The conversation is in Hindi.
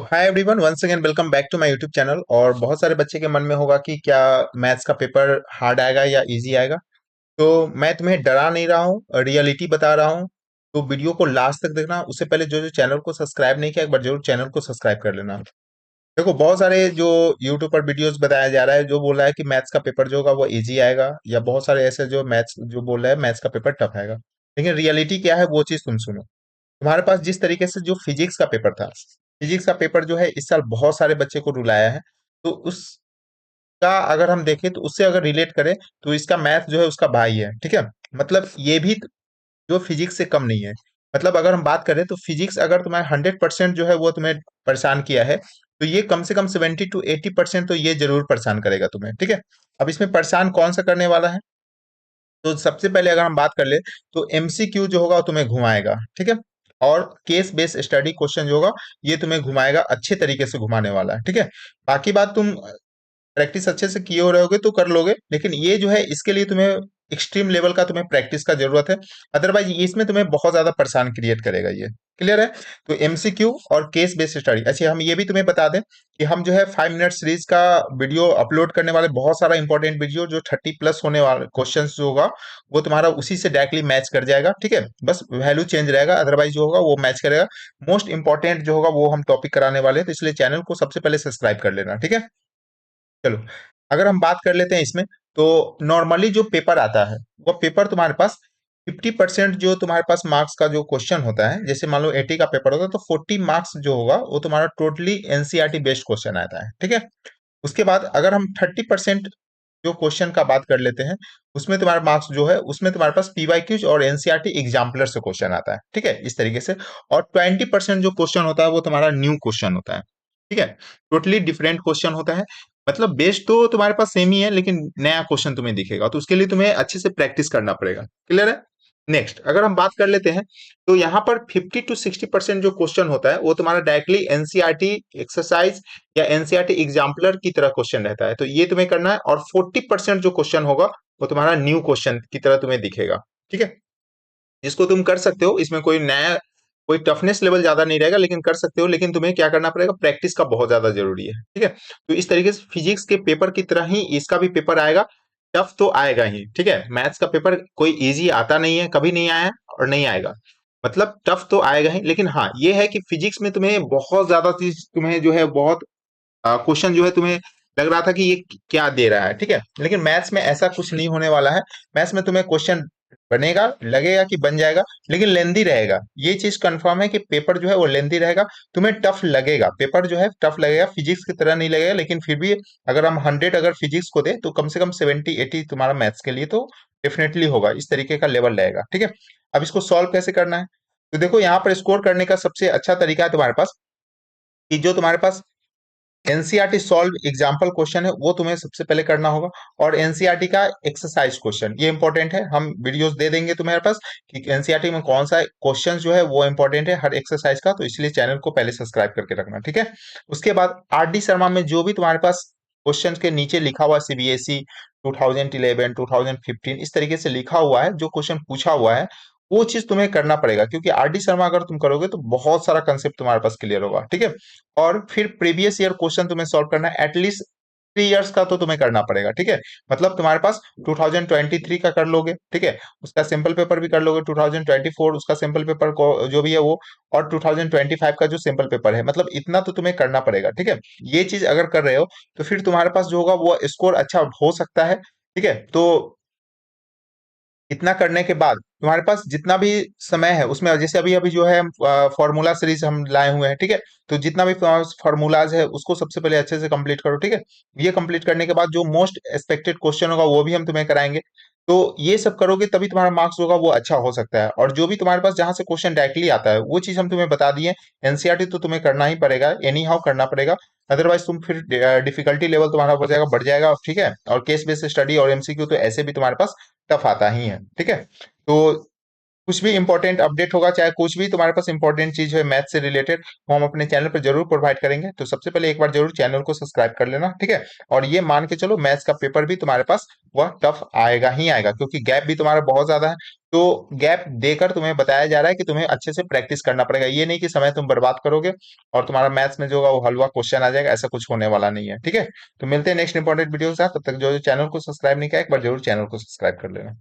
Hi everyone, once again welcome back to my YouTube channel. और बहुत सारे बच्चे के मन में होगा कि क्या मैथ्स का पेपर हार्ड आएगा या इजी आएगा। तो मैं तुम्हें डरा नहीं रहा हूँ, रियलिटी बता रहा हूँ। तो वीडियो को लास्ट तक देखना। उससे पहले जो जो चैनल को सब्सक्राइब नहीं किया, एक बार जरूर चैनल को सब्सक्राइब कर लेना। देखो, बहुत सारे जो यूट्यूब पर वीडियोस बताया जा रहा है, जो बोल रहा है कि मैथ्स का पेपर जो होगा वो इजी आएगा, या बहुत सारे ऐसे जो मैथ्स जो बोल रहे हैं मैथ्स का पेपर टफ आएगा। लेकिन रियलिटी क्या है वो चीज तुम सुनो। तुम्हारे पास जिस तरीके से जो फिजिक्स का पेपर था, फिजिक्स का पेपर जो है इस साल बहुत सारे बच्चे को रुलाया है। तो उसका अगर हम देखें तो उससे अगर रिलेट करें तो इसका मैथ जो है उसका भाई है, ठीक है। मतलब ये भी जो फिजिक्स से कम नहीं है। मतलब अगर हम बात करें तो फिजिक्स अगर तुम्हारे 100% जो है वो तुम्हें परेशान किया है, तो ये कम से कम 70 to 80% तो ये जरूर परेशान करेगा तुम्हें, ठीक है। अब इसमें परेशान कौन सा करने वाला है? तो सबसे पहले अगर हम बात कर ले तो एमसीक्यू जो होगा वो तुम्हें घुमाएगा, ठीक है। और केस बेस्ड स्टडी क्वेश्चन जो होगा ये तुम्हें घुमाएगा, अच्छे तरीके से घुमाने वाला है, ठीक है। बाकी बात तुम प्रैक्टिस अच्छे से किए हो रहोगे तो कर लोगे, लेकिन ये जो है इसके लिए तुम्हें एक्सट्रीम लेवल का तुम्हें प्रैक्टिस का जरूरत है। अदरवाइज इसमें तुम्हें बहुत ज्यादा परेशान क्रिएट करेगा ये। क्लियर है? तो एमसीक्यू और केस बेस्ड स्टडी। अच्छा, हम ये भी तुम्हें बता दें कि हम जो है 5 मिनट सीरीज का वीडियो अपलोड करने वाले, बहुत सारा इंपॉर्टेंट वीडियो जो 30+ होने वाले क्वेश्चन जो होगा वो तुम्हारा उसी से डायरेक्टली मैच कर जाएगा, ठीक है। बस वैल्यू चेंज रहेगा, अदरवाइज जो होगा वो मैच करेगा। मोस्ट इंपॉर्टेंट जो होगा वो हम टॉपिक कराने वाले हैं, तो इसलिए चैनल को सबसे पहले सब्सक्राइब कर लेना, ठीक है। चलो, अगर हम बात कर लेते हैं इसमें, तो नॉर्मली जो पेपर आता है वो पेपर तुम्हारे पास 50% जो तुम्हारे पास मार्क्स का जो क्वेश्चन होता है, जैसे मान लो 80 का पेपर होता है तो 40 मार्क्स जो होगा वो तुम्हारा टोटली एनसीईआरटी बेस्ड क्वेश्चन आता है, ठीक है। उसके बाद अगर हम 30% जो क्वेश्चन का बात कर लेते हैं, उसमें तुम्हारा मार्क्स जो है उसमें तुम्हारे पास पीवाईक्यूज और एनसीईआरटी एग्जाम्पलर से क्वेश्चन आता है, ठीक है, इस तरीके से। और 20% जो क्वेश्चन होता है वो तुम्हारा न्यू क्वेश्चन होता है, ठीक है। टोटली डिफरेंट क्वेश्चन होता है। मतलब बेस तो तुम्हारे पास सेम ही है, लेकिन नया क्वेश्चन तुम्हें दिखेगा, तो उसके लिए तुम्हें अच्छे से प्रैक्टिस करना पड़ेगा। क्लियर है? नेक्स्ट अगर हम बात कर लेते हैं, तो यहाँ पर 50 to 60% जो क्वेश्चन होता है वो तुम्हारा डायरेक्टली एनसीईआरटी एक्सरसाइज या एनसीईआरटी एग्जाम्पलर की तरह क्वेश्चन रहता है, तो ये तुम्हें करना है। और 40% जो क्वेश्चन होगा वो तुम्हारा न्यू क्वेश्चन की तरह तुम्हें दिखेगा, ठीक है। इसको तुम कर सकते हो, इसमें कोई नया कोई टफनेस लेवल ज्यादा नहीं रहेगा, लेकिन कर सकते हो। लेकिन तुम्हें क्या करना पड़ेगा, प्रैक्टिस का बहुत ज्यादा जरूरी है, ठीक है। तो इस तरीके से फिजिक्स के पेपर की तरह ही इसका भी पेपर आएगा। टफ तो आएगा ही, ठीक है। मैथ्स का पेपर कोई इजी आता नहीं है, कभी नहीं आया है और नहीं आएगा। मतलब टफ तो आएगा ही, लेकिन हाँ ये है कि फिजिक्स में तुम्हें बहुत ज्यादा चीज तुम्हें जो है बहुत क्वेश्चन जो है तुम्हें लग रहा था कि ये क्या दे रहा है, ठीक है। लेकिन मैथ्स में ऐसा कुछ नहीं होने वाला है। मैथ्स में तुम्हें क्वेश्चन बनेगा, लगेगा कि बन जाएगा, लेकिन लेंदी रहेगा। ये चीज कंफर्म है कि पेपर जो है वो लेंदी रहेगा। तुम्हें टफ लगेगा, पेपर जो है टफ लगेगा, फिजिक्स की तरह नहीं लगेगा, लेकिन फिर भी अगर हम 100 अगर फिजिक्स को दे तो कम से कम 70-80 तुम्हारा मैथ्स के लिए तो डेफिनेटली होगा। इस तरीके का लेवल रहेगा, ठीक है। अब इसको सॉल्व कैसे करना है? तो देखो, यहाँ पर स्कोर करने का सबसे अच्छा तरीका है तुम्हारे पास कि जो तुम्हारे पास एनसीईआरटी सॉल्व एग्जाम्पल क्वेश्चन है वो तुम्हें सबसे पहले करना होगा। और एनसीईआरटी का एक्सरसाइज क्वेश्चन ये इंपॉर्टेंट है, हम वीडियोस दे देंगे तुम्हारे पास कि एनसीईआरटी में कौन सा क्वेश्चन जो है वो इंपॉर्टेंट है हर एक्सरसाइज का, तो इसलिए चैनल को पहले सब्सक्राइब करके रखना, ठीक है। उसके बाद आर डी शर्मा में जो भी तुम्हारे पास क्वेश्चन के नीचे लिखा हुआ सीबीएसई 2011 2015 इस तरीके से लिखा हुआ है, जो क्वेश्चन पूछा हुआ है वो चीज तुम्हें करना पड़ेगा, क्योंकि आर डी शर्मा अगर तुम करोगे तो बहुत सारा कंसेप्ट तुम्हारे पास क्लियर होगा, ठीक है। और फिर प्रीवियस ईयर क्वेश्चन तुम्हें सॉल्व करना है, एटलीस्ट 3 इयर्स का तो तुम्हें करना पड़ेगा, ठीक है। मतलब तुम्हारे पास 2023 का कर लोगे, ठीक है, उसका सिंपल पेपर भी कर लोगे, 2024 उसका सिंपल पेपर को जो भी है वो, और 2025 का जो सिंपल पेपर है, मतलब इतना तो तुम्हें करना पड़ेगा, ठीक है। ये चीज अगर कर रहे हो तो फिर तुम्हारे पास जो होगा वो स्कोर अच्छा हो सकता है, ठीक है। तो इतना करने के बाद तुम्हारे पास जितना भी समय है उसमें, जैसे अभी अभी जो है फॉर्मूला सीरीज हम लाए हुए हैं, ठीक है। तो जितना भी फॉर्मूलाज है उसको सबसे पहले अच्छे से कंप्लीट करो, ठीक है। ये कंप्लीट करने के बाद जो मोस्ट एक्सपेक्टेड क्वेश्चन होगा वो भी हम तुम्हें कराएंगे। तो ये सब करोगे तभी तुम्हारा मार्क्स होगा वो अच्छा हो सकता है। और जो भी तुम्हारे पास जहां से क्वेश्चन डायरेक्टली आता है वो चीज हम तुम्हें बता दिए। एनसीईआरटी तो तुम्हें करना ही पड़ेगा, एनी हाउ करना पड़ेगा। अदरवाइज तुम फिर डिफिकल्टी लेवल तुम्हारा हो जाएगा, बढ़ जाएगा, ठीक है। और केस बेस्ड स्टडी और एमसीक्यू तो ऐसे भी तुम्हारे पास टफ आता ही है, ठीक है। तो कुछ भी इंपॉर्टेंट अपडेट होगा, चाहे कुछ भी तुम्हारे पास इंपॉर्टेंट चीज है मैथ से रिलेटेड, वो हम अपने चैनल पर जरूर प्रोवाइड करेंगे। तो सबसे पहले एक बार जरूर चैनल को सब्सक्राइब कर लेना, ठीक है। और ये मान के चलो मैथ्स का पेपर भी तुम्हारे पास वह टफ आएगा ही आएगा, क्योंकि गैप भी तुम्हारा बहुत ज्यादा है। तो गैप देकर तुम्हें बताया जा रहा है कि तुम्हें अच्छे से प्रैक्टिस करना पड़ेगा। ये नहीं कि समय तुम बर्बाद करोगे और तुम्हारा मैथ्स में जो होगा वो हलवा क्वेश्चन आ जाएगा, ऐसा कुछ होने वाला नहीं है, ठीक है। तो मिलते हैं नेक्स्ट इंपॉर्टेंट वीडियो के साथ, तब तक जो चैनल को सब्सक्राइब नहीं किया एक बार जरूर चैनल को सब्सक्राइब कर लेना।